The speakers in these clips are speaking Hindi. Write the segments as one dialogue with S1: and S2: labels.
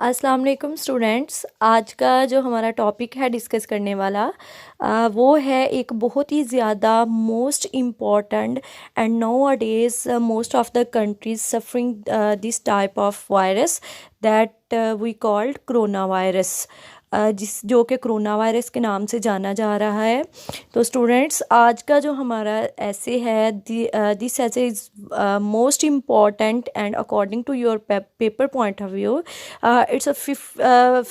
S1: अस्सलाम वालेकुम स्टूडेंट्स। आज का जो हमारा टॉपिक है डिस्कस करने वाला वो है एक बहुत ही ज़्यादा most important and nowadays most of the countries suffering this type of virus that we called corona virus, जिस जो कि कोरोना वायरस के नाम से जाना जा रहा है। तो स्टूडेंट्स, आज का जो हमारा ऐसे है this essay is most important and according to your paper point of view it's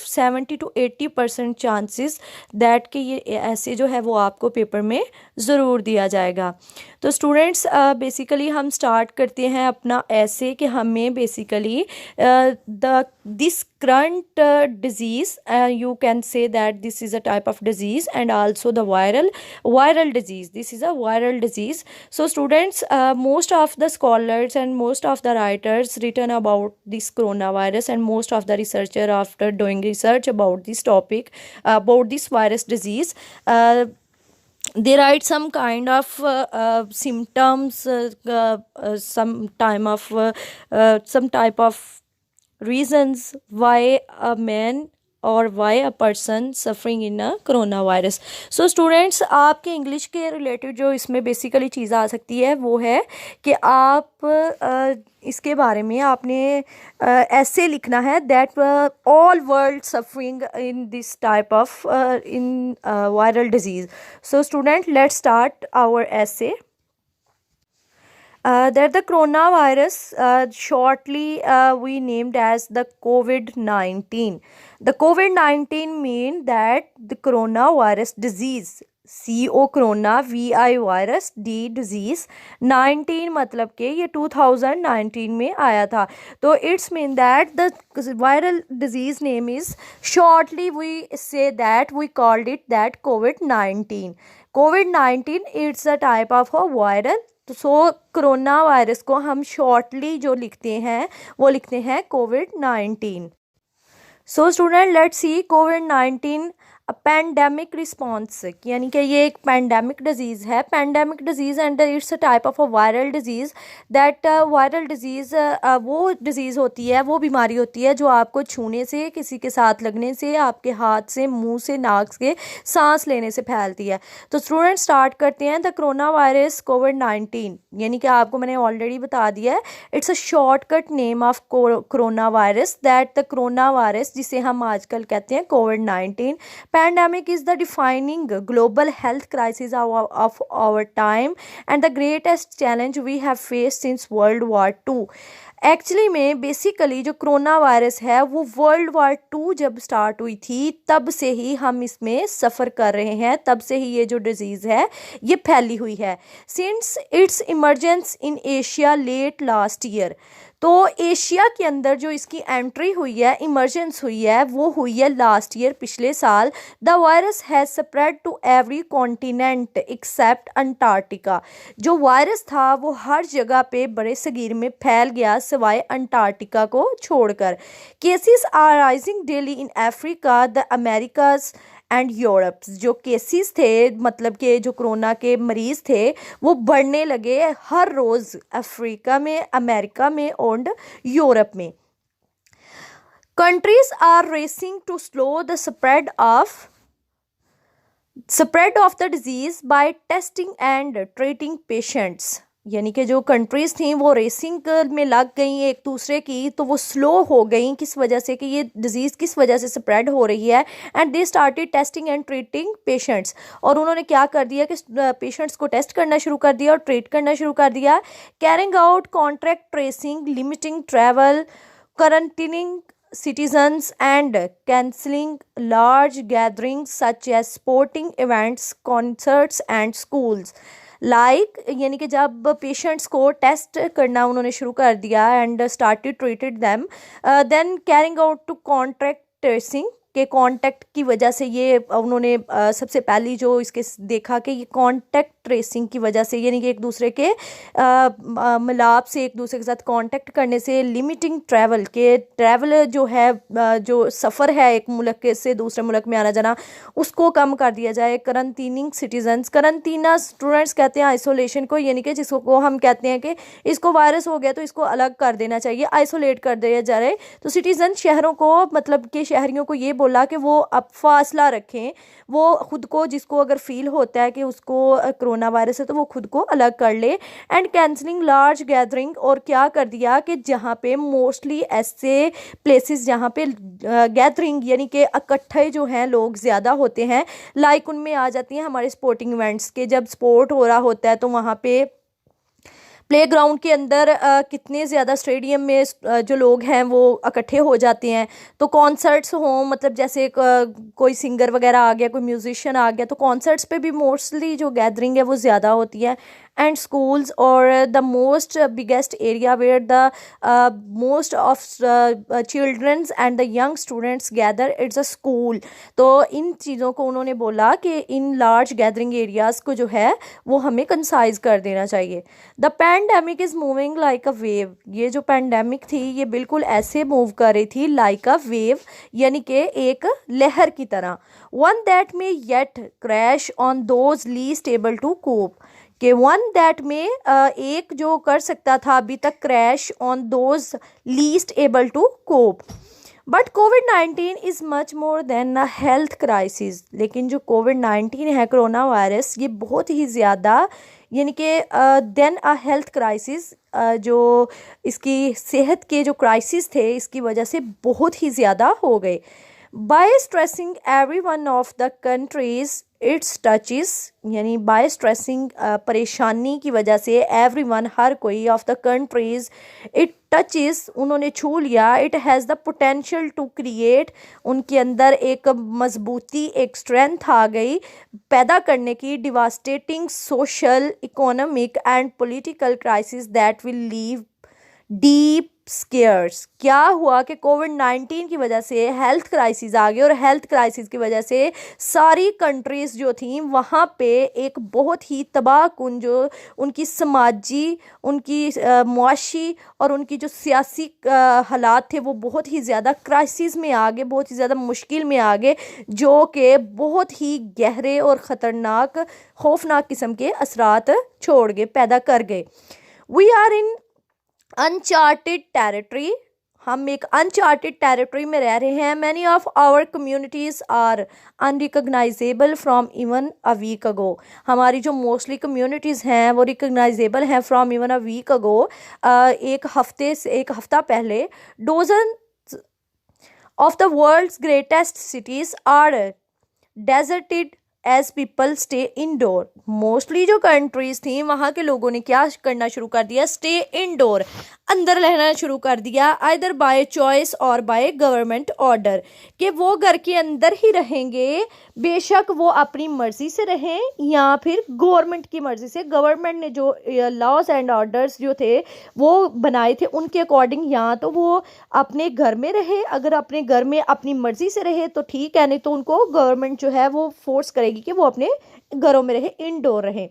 S1: 70 to 80% chances that कि ये ऐसे जो है वो आपको पेपर में ज़रूर दिया जाएगा। तो स्टूडेंट्स, बेसिकली हम स्टार्ट करते हैं अपना ऐसे कि हमें basically the this current disease, you can say that this is a type of disease, and also the viral disease. This is a viral disease. So students, most of the scholars and most of the writers written about this coronavirus, and most of the researcher after doing research about this topic, about this virus disease, they write some kind of symptoms, some type of reasons why a man और why a person suffering in a corona virus. So students, आपके इंग्लिश के रिलेटेड जो इसमें बेसिकली चीज़ आ सकती है वो है कि आप इसके बारे में आपने ऐसे लिखना है that all world suffering in this type of in viral disease. So student, let's start our essay. That the coronavirus, shortly we named as the COVID-19. The COVID-19 mean that the coronavirus disease, CO corona, VI virus, D disease, 19 मतलब कि ये 2019 में आया था। तो it's mean that the viral disease name is, shortly we say that we called it that COVID-19. COVID-19 it's a type of a viral। तो कोरोना वायरस को हम शॉर्टली जो लिखते हैं वो लिखते हैं COVID-19। So student, let's see COVID-19 pandemic response, यानी कि ये एक पैंडेमिक डिजीज़ है। Pandemic disease and it's a type of a viral disease. That viral disease वो डिजीज़ होती है, वो बीमारी होती है जो आपको छूने से, किसी के साथ लगने से, आपके हाथ से, मुंह से, नाक से, सांस लेने से फैलती है। तो स्टूडेंट, स्टार्ट करते हैं द कोरोना वायरस COVID-19, यानी कि आपको मैंने ऑलरेडी बता दिया है, it's a shortcut name of corona virus. That the corona virus, जिसे हम आजकल कहते हैं COVID-19। Pandemic is the defining global health crisis of our time and the greatest challenge we have faced since World War II. Actually में बेसिकली जो कोरोना वायरस है वो World War II जब स्टार्ट हुई थी तब से ही हम इसमें सफ़र कर रहे हैं, तब से ही ये जो डिजीज़ है ये फैली हुई है। Since its emergence in Asia late last year, तो एशिया के अंदर जो इसकी एंट्री हुई है, इमरजेंस हुई है, वो हुई है लास्ट ईयर, पिछले साल। The virus has spread to every continent except Antarctica. जो वायरस था वो हर जगह पे बड़े सगीर में फैल गया सिवाय अंटार्कटिका को छोड़कर। Cases are rising daily in Africa, the Americas and Europe. जो केसेस थे, मतलब कि जो कोरोना के मरीज़ थे, वो बढ़ने लगे हर रोज़ अफ्रीका में, अमेरिका में और यूरोप में। Countries are racing to slow the spread of the disease by testing and treating patients। यानी कि जो कंट्रीज़ थी वो रेसिंग में लग गई एक दूसरे की, तो वो स्लो हो गई किस वजह से, कि ये डिज़ीज़ किस वजह से स्प्रेड हो रही है। And they started testing and treating patients, और उन्होंने क्या कर दिया कि पेशेंट्स को टेस्ट करना शुरू कर दिया और ट्रीट करना शुरू कर दिया। Carrying out contract tracing, limiting travel, quarantining citizens and cancelling large gatherings such as sporting events, concerts and schools। यानी कि जब पेशेंट्स को टेस्ट करना उन्होंने शुरू कर दिया and started treated them, then carrying out to contract tracing, के कांटेक्ट की वजह से ये उन्होंने सबसे पहली जो इसके देखा कि ये कांटेक्ट ट्रेसिंग की वजह से, यानी कि एक दूसरे के मिलाप से, एक दूसरे के साथ कांटेक्ट करने से, लिमिटिंग ट्रैवल के ट्रैवल जो है जो सफ़र है एक मुल्क से दूसरे मुल्क में आना जाना, उसको कम कर दिया जाए। करंटीनिंग सिटीजन्स, करंटीना स्टूडेंट्स कहते हैं आइसोलेशन को, यानी कि जिसको हम कहते हैं कि इसको वायरस हो गया तो इसको अलग कर देना चाहिए, आइसोलेट कर दिया जा रहा है। तो सिटीजन शहरों को, मतलब कि शहरियों को ये बोला कि वो अब फासला रखें, वो खुद को, जिसको अगर फील होता है कि उसको कोरोना वायरस है तो वो खुद को अलग कर ले। एंड कैंसलिंग लार्ज गैदरिंग, और क्या कर दिया कि जहाँ पे मोस्टली ऐसे प्लेसेस जहाँ पे गैदरिंग यानी कि इकट्ठे जो हैं लोग ज़्यादा होते हैं, लाइक उनमें आ जाती हैं हमारे स्पोर्टिंग इवेंट्स के, जब स्पोर्ट हो रहा होता है तो वहाँ पे प्लेग्राउंड के अंदर कितने ज़्यादा स्टेडियम में जो लोग हैं वो इकट्ठे हो जाते हैं। तो कॉन्सर्ट्स हों, मतलब जैसे कोई सिंगर वगैरह आ गया, कोई म्यूजिशियन आ गया, तो कॉन्सर्ट्स पे भी मोस्टली जो गैदरिंग है वो ज़्यादा होती है। एंड स्कूल्स, और the most biggest area where the most of childrens and the young students gather, it's a school. तो इन चीज़ों को उन्होंने बोला कि इन लार्ज गैदरिंग एरियाज़ को जो है वो हमें कंसाइज कर देना चाहिए। The pandemic is moving like a wave, ये जो पैंडेमिक थी ये बिल्कुल ऐसे मूव कर रही थी लाइक अ वेव, यानी कि एक लहर की तरह। वन दैट में yet crash on those least able to cope, कि वन दैट में एक जो कर सकता था अभी तक crash on those least able to cope. But कोविड-19 is much more than a health crisis, लेकिन जो कोविड-19 है, कोरोना वायरस, ये बहुत ही ज़्यादा, यानी कि देन अ हेल्थ क्राइसिस, जो इसकी सेहत के जो क्राइसिस थे इसकी वजह से बहुत ही ज़्यादा हो गए। By stressing every one of the countries it's touches, यानी बाय स्ट्रेसिंग परेशानी की वजह से, एवरी वन हर कोई, of the countries it touches उन्होंने छू लिया, it has the potential to create, उनके अंदर एक मजबूती, एक स्ट्रेंथ आ गई पैदा करने की, devastating social, economic and political crisis that will leave deep scars. क्या हुआ कि कोविड-19 की वजह से हेल्थ क्राइसिस आ गई, और हेल्थ क्राइसिस की वजह से सारी कंट्रीज़ जो थी वहाँ पे एक बहुत ही तबाह कुन जो उनकी समाजी, उनकी मुआशी और उनकी जो सियासी हालात थे वो बहुत ही ज़्यादा क्राइसिस में आ गए, बहुत ही ज़्यादा मुश्किल में आ गए, जो कि बहुत ही गहरे और ख़तरनाक, खौफनाक किस्म के असरात छोड़ गए, पैदा कर गए। We are in uncharted territory, हम एक अनचार्टेड टेरिटरी में रह रहे हैं। Many of our communities are unrecognisable from even a week ago, हमारी जो मोस्टली कम्युनिटीज़ हैं वो रिकग्नाइजेबल हैं from even a week ago, एक हफ्ता पहले। Dozen of the world's greatest cities are deserted as people stay indoor, mostly जो कंट्रीज थी वहाँ के लोगों ने क्या करना शुरू कर दिया, स्टे इनडोर, अंदर रहना शुरू कर दिया, आइदर बाय चॉइस और बाय गवर्नमेंट ऑर्डर, कि वो घर के अंदर ही रहेंगे, बेशक वो अपनी मर्जी से रहें या फिर गवर्नमेंट की मर्जी से। गवर्नमेंट ने जो लॉज एंड ऑर्डर्स जो थे वो बनाए थे उनके अकॉर्डिंग या तो वो अपने घर में रहे, अगर अपने घर में अपनी मर्जी से रहे तो ठीक है, नहीं तो उनको गवर्नमेंट जो है वो फोर्स करेगी कि वो अपने घरों में रहे, इनडोर रहे।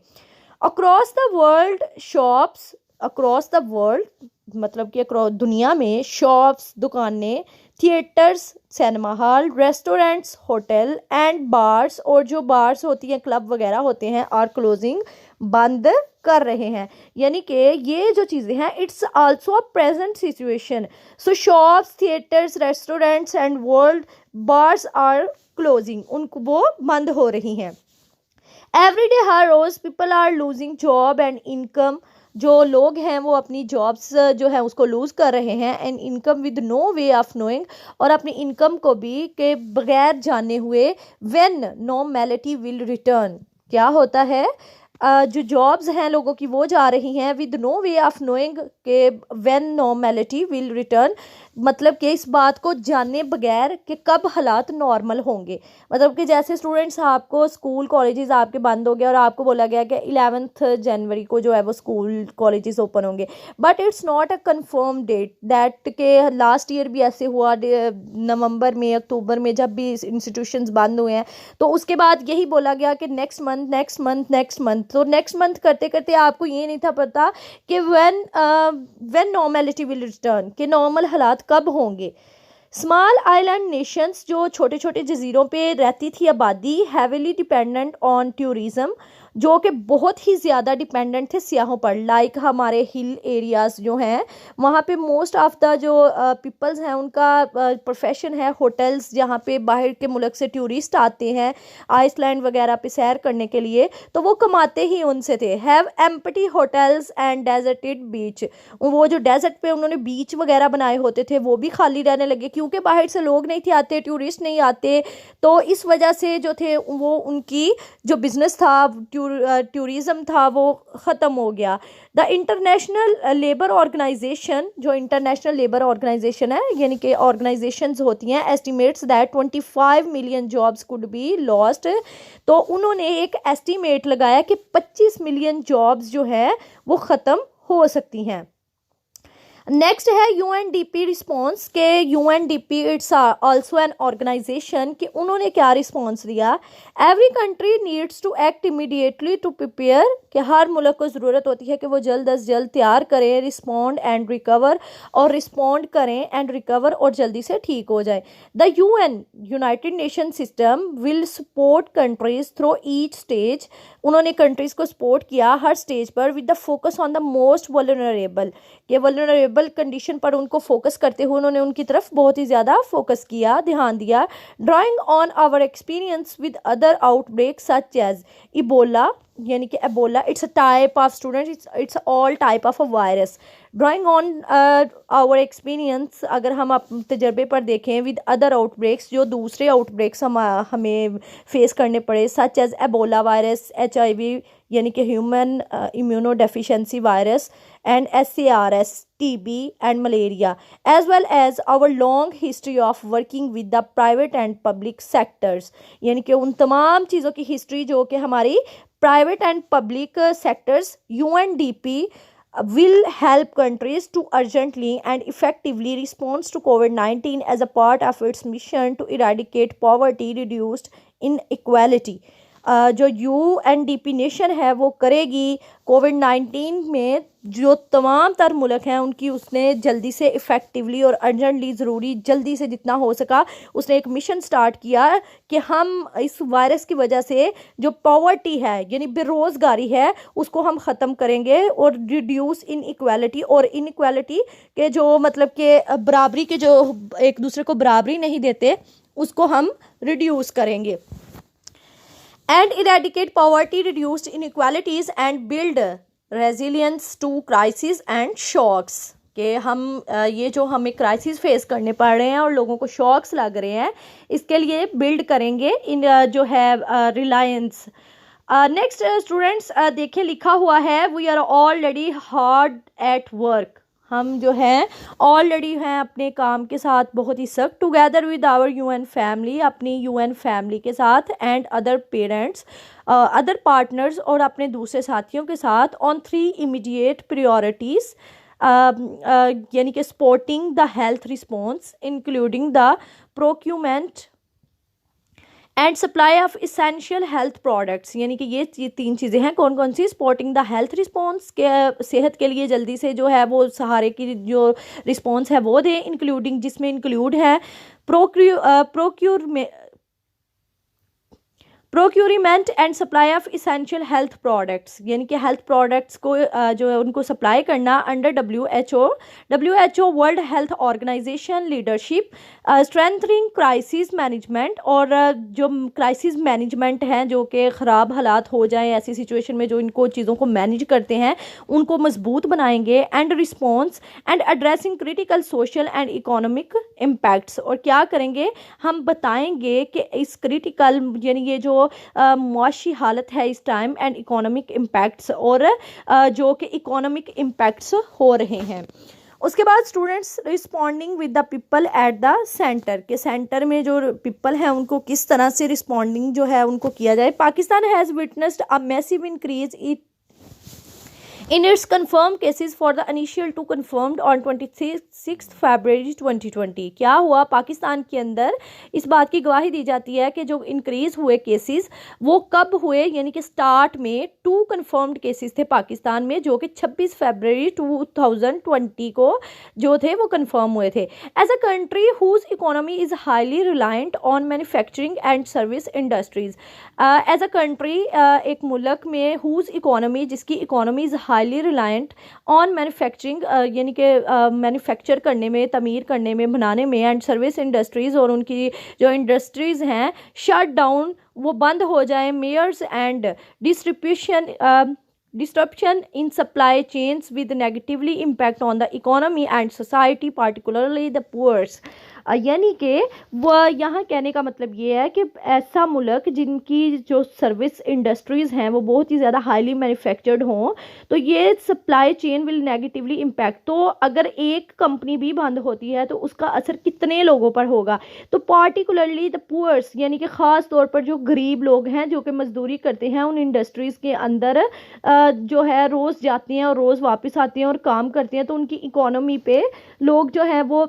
S1: Across the world shops, across the world मतलब कि दुनिया में शॉप्स, दुकानें, theatres, cinema hall, restaurants, hotel and bars, और जो बार्स होती हैं, क्लब वगैरह होते हैं, आर क्लोजिंग, बंद कर रहे हैं। यानी कि ये जो चीज़ें हैं, it's also a present situation. So shops, theatres, restaurants and world bars are closing, उनको वो बंद हो रही हैं। एवरीडे हर रोज people are losing job and income, जो लोग हैं वो अपनी जॉब्स जो है उसको लूज़ कर रहे हैं, and income with no way of knowing, और अपनी इनकम को भी के बगैर जाने हुए। व्हेन नॉर्मेलिटी विल रिटर्न, क्या होता है, जो जॉब्स हैं लोगों की वो जा रही हैं with no way of knowing के व्हेन नॉर्मेलिटी विल रिटर्न, मतलब कि इस बात को जाने बगैर कि कब हालात नॉर्मल होंगे। मतलब कि जैसे स्टूडेंट्स, आपको स्कूल कॉलेजेस आपके बंद हो गए और आपको बोला गया कि 11 जनवरी को जो है वो स्कूल कॉलेजेस ओपन होंगे, but it's not a confirm date that के लास्ट ईयर भी ऐसे हुआ, नवंबर में, अक्टूबर में जब भी इंस्टीट्यूशंस बंद हुए हैं तो उसके बाद यही बोला गया कि next month next month next month. तो नेक्स्ट मंथ करते करते आपको ये नहीं था पता कि व्हेन नॉर्मेलिटी विल रिटर्न, कि नॉर्मल हालात कब होंगे। स्मॉल आइलैंड नेशंस, जो छोटे छोटे जजीरों पे रहती थी आबादी, हैवीली डिपेंडेंट ऑन टूरिज्म, जो कि बहुत ही ज़्यादा डिपेंडेंट थे सियाहों पर। लाइक हमारे हिल एरियाज़ जो हैं वहाँ पे मोस्ट ऑफ द जो पीपल्स हैं उनका प्रोफेशन है होटल्स, जहाँ पे बाहर के मुल्क से टूरिस्ट आते हैं आइसलैंड वगैरह पे सैर करने के लिए, तो वो कमाते ही उनसे थे। Have empty hotels and deserted beach, वो जो डेजर्ट पे उन्होंने बीच वगैरह बनाए होते थे वो भी खाली रहने लगे क्योंकि बाहर से लोग नहीं थे आते, टूरिस्ट नहीं आते। तो इस वजह से जो थे वो उनकी जो बिज़नेस था, टूरिज़्म था, वो ख़त्म हो गया। द इंटरनेशनल लेबर ऑर्गेनाइजेशन, जो इंटरनेशनल लेबर ऑर्गेनाइजेशन है, यानी कि ऑर्गेनाइजेशंस होती हैं, estimates that 25 million jobs could be lost. तो उन्होंने एक एस्टिमेट लगाया कि 25 मिलियन जॉब्स जो है वो ख़त्म हो सकती हैं। नेक्स्ट है यूएनडीपी रिस्पॉन्स, के UNDP it's also an organisation, कि उन्होंने क्या रिस्पॉन्स दिया। Every country needs to act immediately to prepare, कि हर मुल्क को ज़रूरत होती है कि वो जल्द अज जल्द तैयार करें, रिस्पॉन्ड एंड रिकवर, और रिस्पॉन्ड करें एंड रिकवर और जल्दी से ठीक हो जाए। The UN, United nation system, will support countries through each stage, उन्होंने कंट्रीज़ को सपोर्ट किया हर स्टेज पर, with the focus on the most vulnerable, कि वल्नरेबल कंडीशन पर उनको फोकस करते हुए उन्होंने उनकी तरफ बहुत ही ज़्यादा फोकस किया, ध्यान दिया। Drawing on our experience with other outbreak such as Ebola, यानी कि Ebola, it's a type of student, it's all type of a virus. Drawing on our experience, अगर हम अपने तजर्बे पर देखें, विद अदर आउटब्रेक्स, जो दूसरे आउटब्रेक्स हमें फेस करने पड़े, such as Ebola virus, HIV यानी कि human immuno deficiency virus, and SARS, TB and malaria, as well as our long history of working with the private and public sectors, यानी कि उन तमाम चीज़ों की हिस्ट्री जो कि हमारी private and public sectors, UNDP will help countries to urgently and effectively respond to COVID-19 as a part of its mission to eradicate poverty, reduced inequality। जो UNDP नेशन है वो करेगी कोविड-19 में जो तमाम तर मुल्क हैं उनकी, उसने जल्दी से इफ़ेक्टिवली और अर्जेंटली, ज़रूरी जल्दी से जितना हो सका उसने एक मिशन स्टार्ट किया कि हम इस वायरस की वजह से जो पॉवर्टी है यानी बेरोज़गारी है उसको हम ख़त्म करेंगे, और रिड्यूस इनइक्वालिटी, और इनइक्वालिटी के जो मतलब के बराबरी के जो एक दूसरे को बराबरी नहीं देते उसको हम रिड्यूस करेंगे। And eradicate poverty, reduce inequalities and build resilience to crises and shocks, कि हम ये जो हमें क्राइसिस फेस करने पड़ रहे हैं और लोगों को शॉक्स लग रहे हैं, इसके लिए बिल्ड करेंगे इन जो है रिलायंस। नेक्स्ट स्टूडेंट्स देखिए लिखा हुआ है, we are already hard at work, हम जो हैं ऑलरेडी हैं अपने काम के साथ बहुत ही सख्त, together with our UN family, अपनी UN फैमिली के साथ, and other parents, other partners, और अपने दूसरे साथियों के साथ, ऑन 3 इमीडिएट प्रायोरिटीज़, यानी कि supporting the health response including the procurement and supply of essential health products, यानी कि ये 3 चीज़ें हैं। कौन कौन सी? स्पोर्टिंग द हेल्थ रिस्पॉन्स, के सेहत के लिए जल्दी से जो है वो सहारे की जो रिस्पॉन्स है वो दें, इंक्लूडिंग जिसमें इंक्लूड है procurement and supply of essential health products, यानी कि हेल्थ प्रोडक्ट्स को जो है उनको सप्लाई करना under WHO world health organisation leadership, strengthening crisis management, और जो क्राइसिस मैनेजमेंट हैं जो कि ख़राब हालात हो जाएं ऐसी सिचुएशन में जो इनको चीज़ों को मैनेज करते हैं उनको मजबूत बनाएंगे, and response and addressing critical social and economic impacts, और क्या करेंगे हम बताएंगे कि इस क्रिटिकल यानी ये जो मुआशी हालत है इस टाइम, एंड इकोनॉमिक इम्पैक्ट्स, और जो कि इकोनॉमिक इम्पैक्ट्स हो रहे हैं। उसके बाद students responding with the people at the centre, के सेंटर में जो पीपल हैं उनको किस तरह से रिस्पॉन्डिंग जो है उनको किया जाए। Pakistan has witnessed a massive increase in its confirmed cases for the initial two confirmed on 26 February 2020। क्या हुआ, पाकिस्तान के अंदर इस बात की गवाही दी जाती है कि जो इंक्रीज हुए केसेस वो कब हुए, यानी कि स्टार्ट में 2 confirmed केसेस थे पाकिस्तान में जो कि 26 फरवरी 2020 को जो थे वो कंफर्म हुए थे। As a country whose economy is highly reliant on manufacturing and service industries, as a country एक मुल्क में हुज इकोनॉमी, जिसकी economy is highly reliant on manufacturing, यानी कि मैन्युफैक्चर करने में, तमीर करने में, बनाने में, एंड सर्विस इंडस्ट्रीज़, और उनकी जो इंडस्ट्रीज़ हैं शट डाउन, वो बंद हो जाए, measures and disruption in supply chains with negatively impact on the economy and society, particularly the poor। यानी कि वह यहाँ कहने का मतलब ये है कि ऐसा मुल्क जिनकी जो सर्विस इंडस्ट्रीज़ हैं वो बहुत ही ज़्यादा हाईली मैन्युफैक्चर्ड हों, तो ये supply chain will negatively impact. तो अगर एक कंपनी भी बंद होती है तो उसका असर कितने लोगों पर होगा, तो पार्टिकुलरली द पुअर्स, यानी कि ख़ास तौर पर जो गरीब लोग हैं जो कि मजदूरी करते हैं उन इंडस्ट्रीज़ के अंदर, जो है रोज़ जाते हैं और रोज़ वापस आते हैं और काम करते हैं, तो उनकी इकोनॉमी पे लोग जो है वो,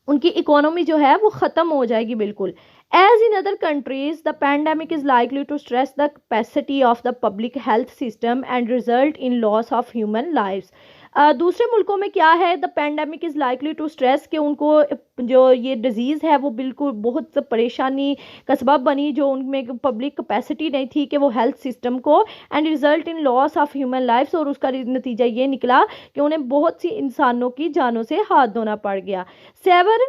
S1: उनकी इकोनॉमी जो है वो ख़त्म हो जाएगी बिल्कुल। As in other countries the pandemic is likely to stress the capacity of the public health system and result in loss of human lives. दूसरे मुल्कों में क्या है, the pandemic is likely to stress, कि उनको जो ये डिजीज़ है वो बिल्कुल बहुत परेशानी का सबब बनी, जो उनमें पब्लिक कैपेसिटी नहीं थी कि वो हेल्थ सिस्टम को, and result in loss of human lifes, और उसका नतीजा ये निकला कि उन्हें बहुत सी इंसानों की जानों से हाथ धोना पड़ गया। Severe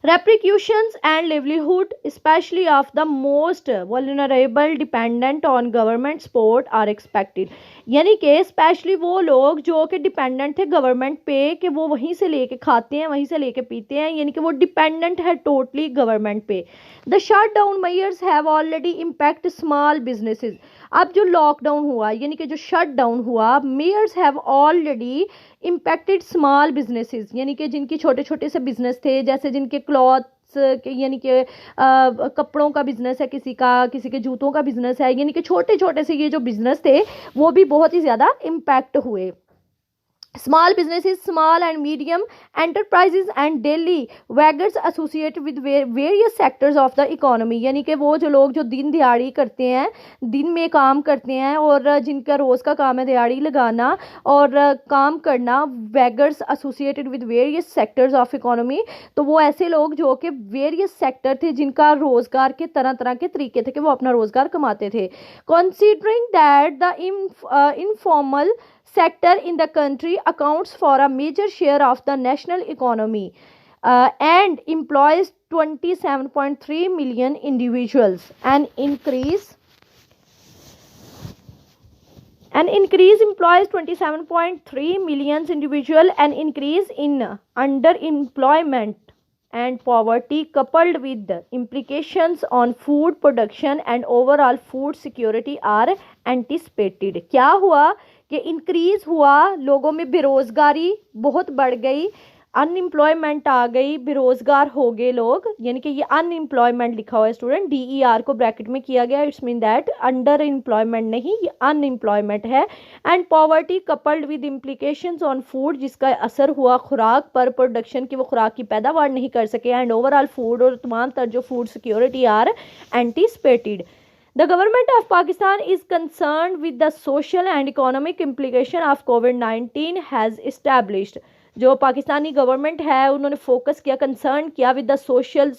S1: repercussions and livelihood, especially of the most vulnerable dependent on government support are expected। यानी कि स्पेशली वो लोग जो कि डिपेंडेंट थे गवर्नमेंट पे, कि वो वहीं से लेके खाते हैं, वहीं से लेके पीते हैं, यानी कि वो डिपेंडेंट है टोटली गवर्नमेंट पे। The shutdown measures have already impact small businesses. अब जो लॉकडाउन हुआ, यानी कि जो शट डाउन हुआ, measures have already impacted small businesses, यानी कि जिनकी छोटे छोटे से बिजनेस थे, जैसे जिनके क्लॉथ्स के, यानी कि कपड़ों का बिजनेस है किसी का, किसी के जूतों का बिजनेस है, यानी कि छोटे छोटे से ये जो बिजनेस थे वो भी बहुत ही ज़्यादा इम्पैक्ट हुए। Small businesses, small and medium enterprises and daily waggers associated with various sectors of the economy, यानी कि वो जो लोग जो दिन दिहाड़ी करते हैं, दिन में काम करते हैं, और जिनका रोज़ का काम है दिहाड़ी लगाना और काम करना, waggers associated with various sectors of economy, तो वो ऐसे लोग जो कि various sector थे जिनका रोज़गार के तरह तरह के तरीके थे कि वो अपना रोज़गार कमाते थे। Considering that the informal sector in the country accounts for a major share of the national economy and employs 27.3 million individuals. An increase employs 27.3 million individuals. An increase in underemployment and poverty coupled with the implications on food production and overall food security are anticipated। क्या हुआ कि इंक्रीज हुआ, लोगों में बेरोज़गारी बहुत बढ़ गई, अनएम्प्लॉयमेंट आ गई, बेरोज़गार हो गए लोग, यानी कि ये अनएम्प्लॉयमेंट लिखा हुआ है स्टूडेंट, DER को ब्रैकेट में किया गया, it's mean that under employment नहीं, ये अनएम्प्लॉयमेंट है। And poverty coupled with implications on food, जिसका असर हुआ खुराक पर, प्रोडक्शन की वो खुराक की पैदावार नहीं कर सके, एंड ओवरऑल फूड, और तमाम तर जो food security are anticipated. The government of Pakistan is concerned with the social and economic implication of COVID-19 has established। जो पाकिस्तानी गवर्नमेंट है उन्होंने फोकस किया, कंसर्न किया विद द सोशल,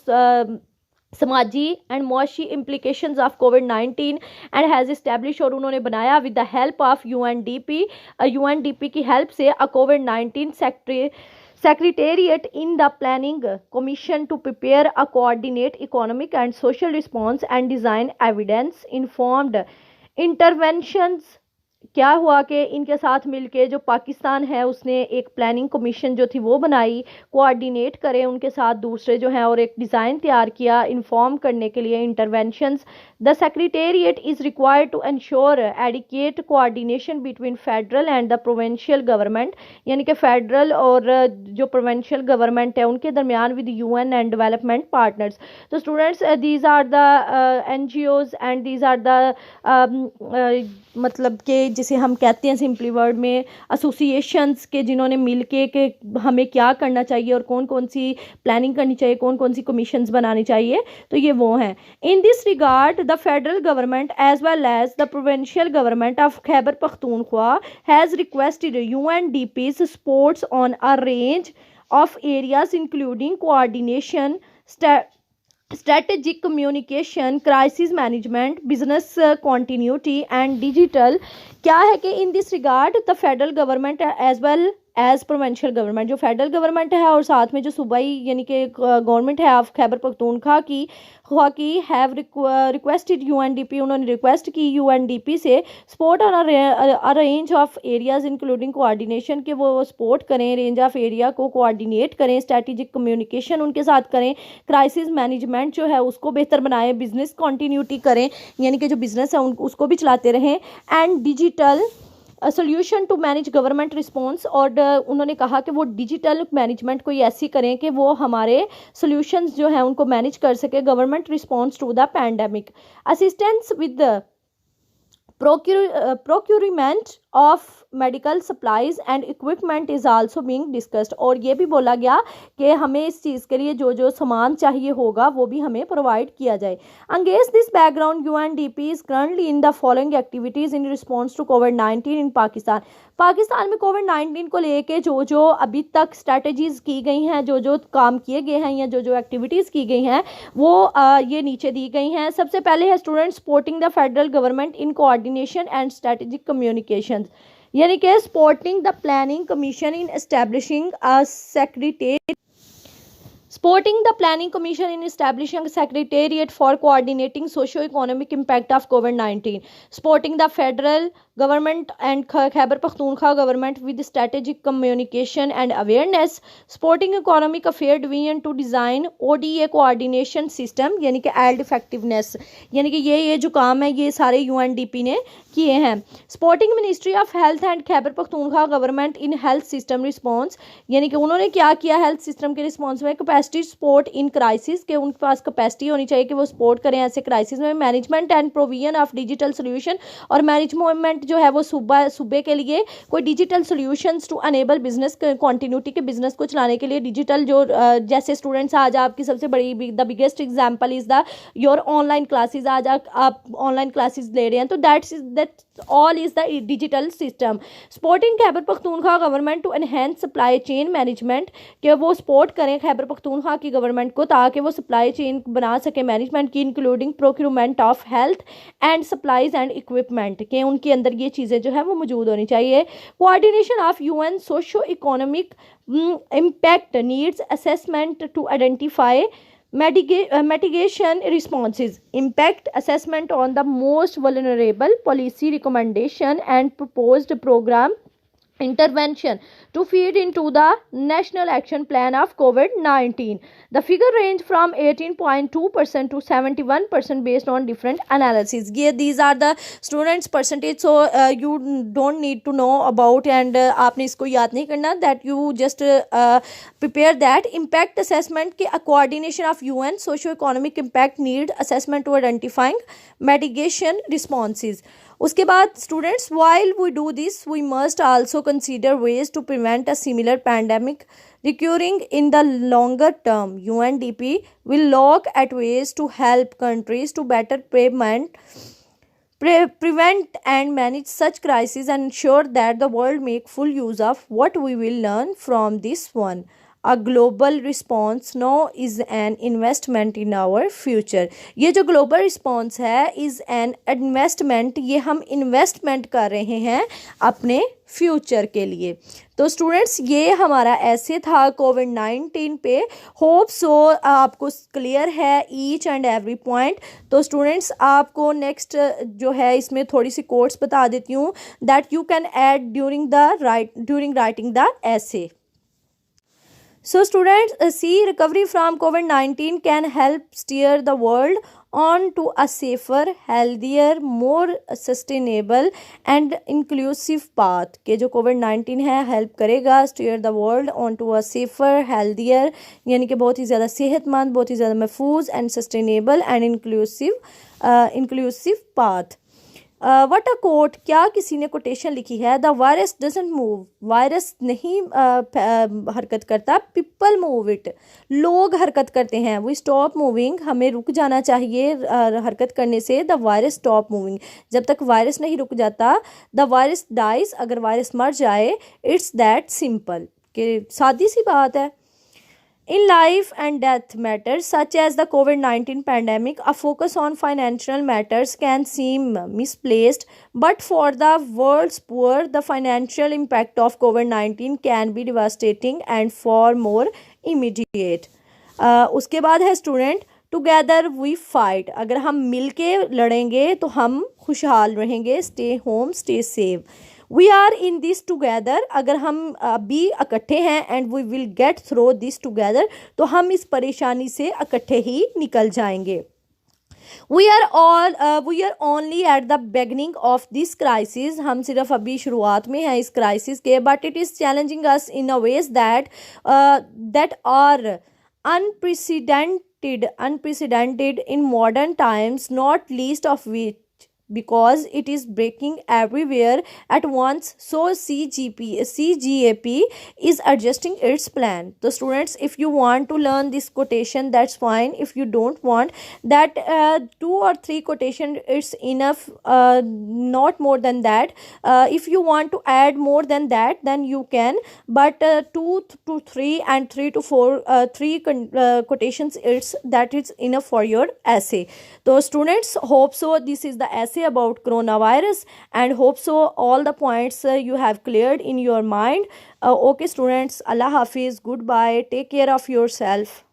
S1: समाजी एंड मुआशी इम्प्लीकेशंस ऑफ कोविड-19 एंड हैज़ इस्टेब्लिश, और उन्होंने बनाया with the help of UNDP की हेल्प से a covid Secretariat in the Planning Commission to prepare a coordinate economic and social response and design evidence informed interventions। क्या हुआ कि इनके साथ मिलके जो पाकिस्तान है उसने एक प्लानिंग कमीशन जो थी वो बनाई, कोऑर्डिनेट करें उनके साथ दूसरे जो हैं, और एक डिज़ाइन तैयार किया इन्फॉर्म करने के लिए interventions. The secretariat is required to ensure adequate coordination between federal and the provincial government, यानी कि फेडरल और जो प्रोविंशियल गवर्नमेंट है उनके दरमियान with UN and development partners. तो students these are the NGOs and these are the मतलब कि जिसे हम कहते हैं सिंपली वर्ड में एसोसिएशंस के, जिन्होंने मिल के हमें क्या करना चाहिए और कौन कौन सी प्लानिंग करनी चाहिए, कौन कौन सी कमीशंस बनानी चाहिए, तो ये वो हैं। In this regard the federal government as well as the provincial government of Khyber Pakhtunkhwa has requested UNDP's supports on a range of areas including coordination, strategic communication, crisis management, business continuity and digital। क्या है कि in this regard the federal government as well as provincial government, जो फेडरल गवर्नमेंट है और साथ में जो सूबाई यानी कि गवर्नमेंट है ऑफ खैबर पख्तूनख्वा की हैव रिक्वेस्टेड UNDP, उन्होंने रिक्वेस्ट की UNDP से support on a range of areas including coordination, के वो सपोर्ट करें रेंज ऑफ एरिया को, कोऑर्डिनेट करें, स्ट्रेटेजिक कम्युनिकेशन उनके साथ करें, क्राइसिस मैनेजमेंट जो है उसको बेहतर बनाएं, बिजनेस कंटिन्यूटी करें यानी कि जो बिजनेस है उसको भी चलाते रहें, and digital solution to manage government response. और उन्होंने कहा कि वो डिजिटल मैनेजमेंट कोई ऐसी करें कि वो हमारे सोल्यूशंस जो हैं उनको मैनेज कर सके government response to the pandemic. Assistance with procurement of medical supplies and equipment is also being discussed। और ये भी बोला गया कि हमें इस चीज़ के लिए जो जो सामान चाहिए होगा वो भी हमें प्रोवाइड किया जाए। Against this background UNDP is currently in the following activities in response to COVID-19 in Pakistan। Pakistan में कोविड-19 को लेके जो जो अभी तक स्ट्रैटेजीज की गई हैं, जो जो काम किए गए हैं या जो जो एक्टिविटीज़ की गई हैं वो ये नीचे दी गई हैं। सबसे पहले है student supporting the federal government in coordination and strategic communication, यानी कि supporting the planning commission in establishing a secretariat, supporting the planning commission in establishing a secretariat for coordinating socio-economic impact of COVID-19, supporting the federal government and Khyber Pakhtunkhwa government with strategic communication and awareness, supporting economic affairs division to design ODA coordination system, यानी कि एल्ड इफेक्टिवनेस, यानी कि ये जो काम है ये सारे UNDP ने किए हैं। Supporting ministry of health and Khyber Pakhtunkhwa government in health system response, यानी कि उन्होंने क्या किया हेल्थ सिस्टम के रिस्पॉन्स में, कैपेसिटी सपोर्ट इन क्राइसिस, के उनके पास कैपेसिटी होनी चाहिए कि वो सपोर्ट करें ऐसे क्राइसिस में। Management and provision of digital solution, और मैनेजमेंट जो है वो सूबे के लिए कोई digital solutions to enable business continuity के बिजनेस को चलाने के लिए डिजिटल जो जैसे स्टूडेंट्स आज आपकी सबसे बड़ी the biggest example is the your online classes, आज आप ऑनलाइन क्लासेस ले रहे हैं, तो that all is the digital system। Supporting Khyber Pakhtunkhwa government to enhance supply chain management, कि वो सपोर्ट करें खैबर पख्तूनख्वा की गवर्नमेंट को ताकि वो सप्लाई चेन बना सके मैनेजमेंट की, including procurement of health and supplies and equipment, के उनके अंदर ये चीज़ें जो है वो मौजूद होनी चाहिए। Coordination of UN socio economic impact needs assessment to identify mitigation responses, impact assessment on the most vulnerable, policy recommendation and proposed program intervention to feed into the national action plan of COVID-19. The figure range from 18.2% to 71% based on different analyses। These are the students percentage, so you don't need to know about and आपने इसको याद नहीं करना, that you just prepare that impact assessment के coordination of UN socio-economic impact need assessment to identifying mitigation responses। उसके बाद students while we do this we must also consider ways to prevent a similar pandemic recurring in the longer term। UNDP will look at ways to help countries to better prevent and manage such crises and ensure that the world make full use of what we will learn from this one। a global response now is an investment in our future. ये जो global response है is an investment, ये हम investment कर रहे हैं अपने फ्यूचर के लिए। तो स्टूडेंट्स ये हमारा ऐसे था कोविड-19 पे। होप सो आपको क्लियर है ईच एंड एवरी पॉइंट। तो स्टूडेंट्स आपको नेक्स्ट जो है इसमें थोड़ी सी कोट्स बता देती हूँ that you can add during writing the essay. So students, see, recovery from COVID-19 can help steer the world on to a safer, healthier, more sustainable and inclusive path. कि जो COVID-19 है हेल्प करेगा steer the world on to a safer, healthier, यानी कि बहुत ही ज़्यादा सेहतमंद, बहुत ही ज़्यादा महफूज and sustainable and inclusive path. What a quote, क्या किसी ने कोटेशन लिखी है, the virus doesn't move, virus नहीं हरकत करता, पीपल मूव इट, लोग हरकत करते हैं, वी स्टॉप मूविंग, हमें रुक जाना चाहिए हरकत करने से, द वायरस स्टॉप मूविंग, जब तक वायरस नहीं रुक जाता, द वायरस डाइज, अगर वायरस मर जाए, इट्स दैट सिंपल, कि सादी सी बात है। In life and death matters such as the COVID-19 pandemic, a focus on financial matters can seem misplaced, but for the world's poor, the financial impact of COVID-19 can be devastating and far more immediate. उसके बाद है स्टूडेंट, टुगेदर वी फाइट, अगर हम मिल के लड़ेंगे तो हम खुशहाल रहेंगे, stay home, stay safe. We are in this together, अगर हम अभी इकट्ठे हैं, and we will get through this together, तो हम इस परेशानी से इकट्ठे ही निकल जाएंगे। We are only at the beginning of this crisis, हम सिर्फ अभी शुरुआत में हैं इस क्राइसिस के, but it is challenging us in a ways that are unprecedented in modern times, not least of which because it is breaking everywhere at once, so CGAP is adjusting its plan. So students, if you want to learn this quotation, that's fine. If you don't want that, 2 or 3 quotation it's enough, not more than that. If you want to add more than that, then you can, but 2 to 3 and 3 to 4 quotations, it's enough for your essay. So students, hope so this is the essay about coronavirus, and hope so all the points you have cleared in your mind. Okay students, Allah Hafiz, goodbye, take care of yourself.